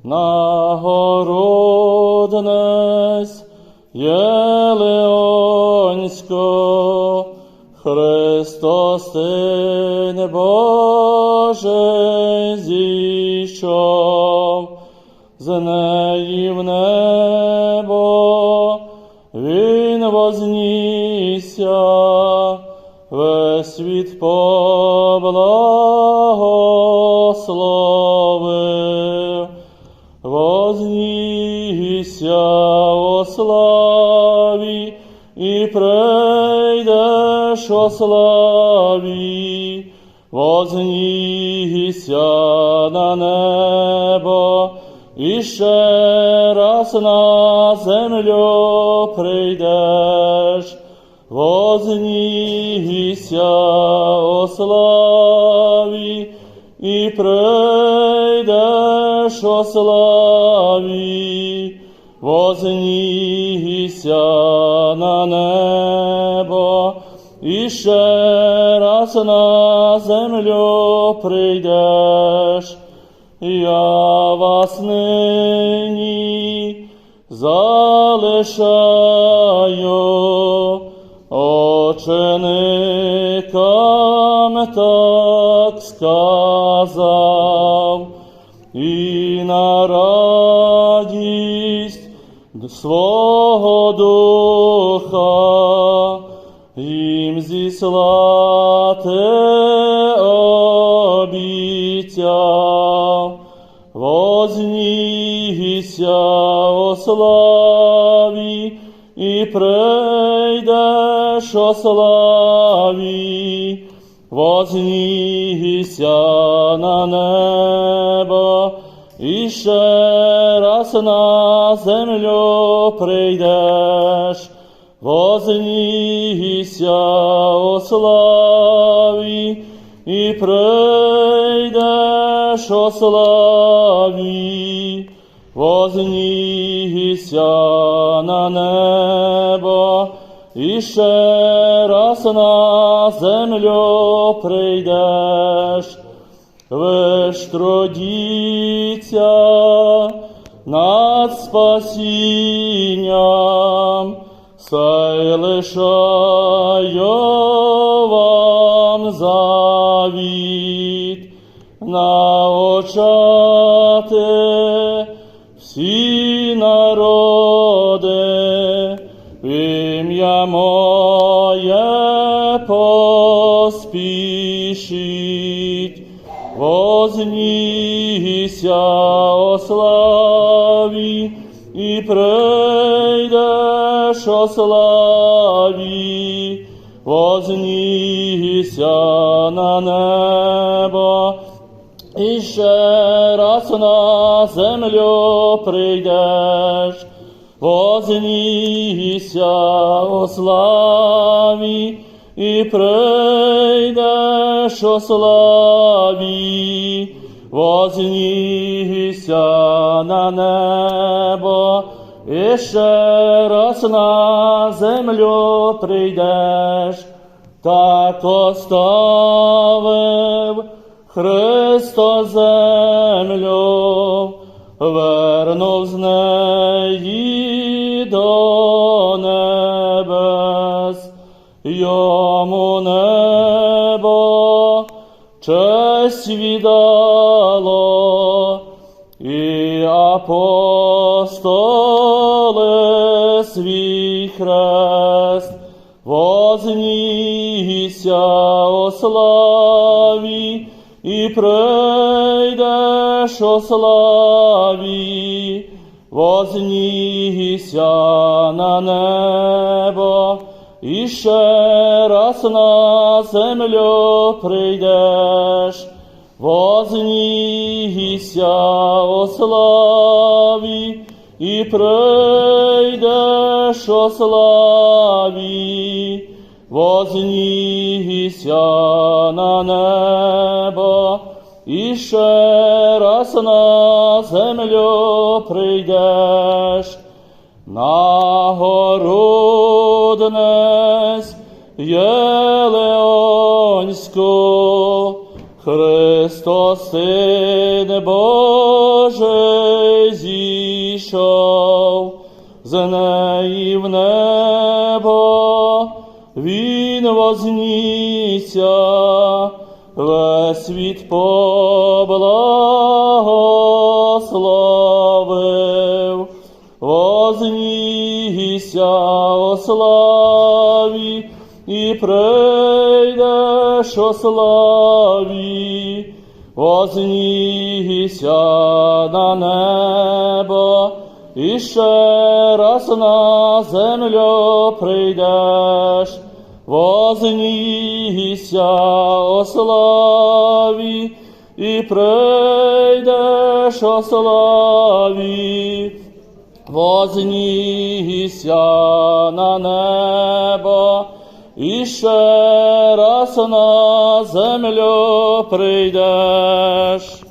Нагороднесь Єлеонсько, Христос Син Божий зійшов, з неї в небо Він вознісся, весь світ поблагословив. Вознісся о славі, і прийдеш о славі. Вознісся на небо, і ще раз на землю прийдеш. Вознісся о славі, і прийдеш о славі. Вознісся на небо, і ще раз на землю прийдеш. Я вас нині залишаю, ученикам так сказав, і на радість свого духа їм зіслати обіцяв. Вознісся о славі, і прийдеш о славі. Вознісся на небо, і ще раз на землю прийдеш. Вознісся о славі, і прийдеш о славі. Вознісся на небо, і ще раз на землю прийдеш. Ви ж трудіться над спасінням, сей лишаю вам завіт, навчати всі народи, в ім'я моє поспішіть. Вознісся о славі, і прийдеш о славі. Вознісся на небо, і ще раз на землю прийдеш. Вознісся о славі, і прийдеш о славі. Вознісся на небо, і ще раз на землю прийдеш. Так оставив Христос землю, вернув з неї до небес. Йому небо честь віддало, і апостоли свій хрест. Вознісся о славі, і прийдеш о славі. Вознісся на небо, і ще раз на землю прийдеш. Вознісся о славі, і прийдеш о славі. Вознісся на небо, і ще раз на землю прийдеш. Нагороднесь Єлеонсько, Христос Син Божий Божий зійшов з неї в небо, він вознісся, весь світ поблагословив. Вознісся о славі, і прийдеш о славі. Вознісся на небо, і ще раз на землю прийдеш. Вознісся о славі, і прийдеш о славі. Вознісся на небо, і ще раз на землю прийдеш.